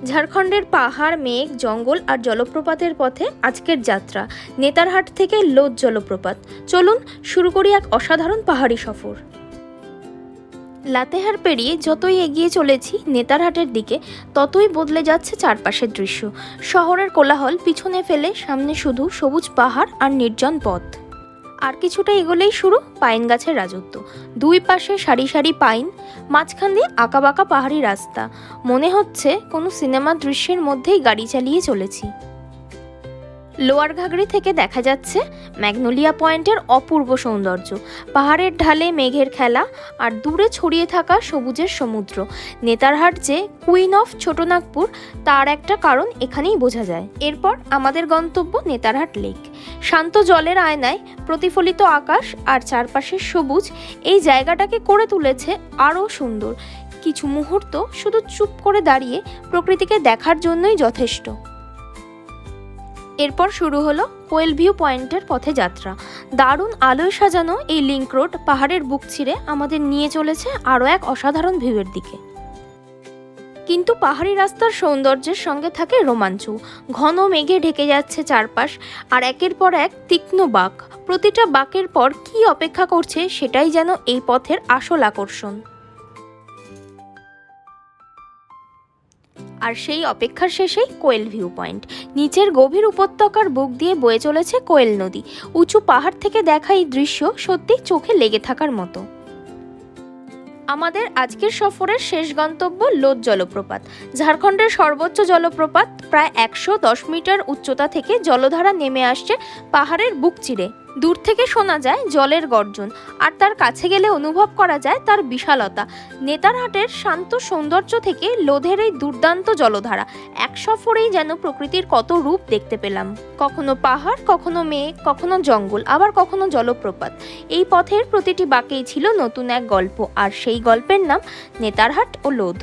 ঝাড়খণ্ডের পাহাড়, মেঘ, জঙ্গল আর জলপ্রপাতের পথে আজকের যাত্রা নেতারহাট থেকে লোদ জলপ্রপাত। চলুন শুরু করি এক অসাধারণ পাহাড়ি সফর। লাতেহার পেরিয়ে যতই এগিয়ে চলেছি নেতারহাটের দিকে, ততই বদলে যাচ্ছে চারপাশের দৃশ্য। শহরের কোলাহল পিছনে ফেলে সামনে শুধু সবুজ পাহাড় আর নির্জন পথ। আর কিছুটা এগোলেই শুরু পাইন গাছের রাজত্ব। দুই পাশে সারি সারি পাইন, মাঝখান দিয়ে আঁকাবাঁকা পাহাড়ি রাস্তা। মনে হচ্ছে কোনো সিনেমার দৃশ্যের মধ্যেই গাড়ি চালিয়ে চলেছি। লোয়ার ঘাগড়ি থেকে দেখা যাচ্ছে ম্যাগনোলিয়া পয়েন্টের অপূর্ব সৌন্দর্য। পাহাড়ের ঢালে মেঘের খেলা আর দূরে ছড়িয়ে থাকা সবুজের সমুদ্র। নেতারহাট যে কুইন অফ ছোটনাগপুর তার একটা কারণ এখানেই বোঝা যায়। এরপর আমাদের গন্তব্য নেতারহাট লেক। শান্ত জলের আয়নায় প্রতিফলিত আকাশ আর চারপাশের সবুজ এই জায়গাটাকে করে তুলেছে আরও সুন্দর। কিছু মুহূর্ত শুধু চুপ করে দাঁড়িয়ে প্রকৃতিকে দেখার জন্যই যথেষ্ট। এরপর শুরু হলো কোয়েল ভিউ পয়েন্টের পথে যাত্রা। দারুণ আলোয় সাজানো এই লিংক রোড পাহাড়ের বুক ছিঁড়ে আমাদের নিয়ে চলেছে আরও এক অসাধারণ ভিউয়ের দিকে। কিন্তু পাহাড়ি রাস্তার সৌন্দর্যের সঙ্গে থাকে রোমাঞ্চ। ঘন মেঘে ঢেকে যাচ্ছে চারপাশ, আর একের পর এক তীক্ষ্ণ বাঁক। প্রতিটা বাঁকের পর কী অপেক্ষা করছে সেটাই যেন এই পথের আসল আকর্ষণ। আর সেই অপেক্ষার শেষেই কোয়েল ভিউ পয়েন্ট। নিচের গভীর উপত্যকার বুক দিয়ে বয়ে চলেছে কোয়েল নদী। উঁচু পাহাড় থেকে দেখা এই দৃশ্য সত্যি চোখে লেগে থাকার মতো। আমাদের আজকের সফরের শেষ গন্তব্য লোদ জলপ্রপাত। ঝাড়খণ্ডের সর্বোচ্চ জলপ্রপাত। প্রায় 110 মিটার উচ্চতা থেকে জলধারা নেমে আসছে পাহাড়ের বুক চিরে। দূর থেকে শোনা যায় জলের গর্জন, আর তার কাছে গেলে অনুভব করা যায় তার বিশালতা। নেতারহাটের শান্ত সৌন্দর্য থেকে লোধের এই দুর্দান্ত জলধারা, এক সফরেই যেন প্রকৃতির কত রূপ দেখতে পেলাম। কখনো পাহাড়, কখনো মেঘ, কখনো জঙ্গল, আবার কখনো জলপ্রপাত। এই পথের প্রতিটি বাঁকেই ছিল নতুন এক গল্প, আর সেই গল্পের নাম নেতারহাট ও লোদ।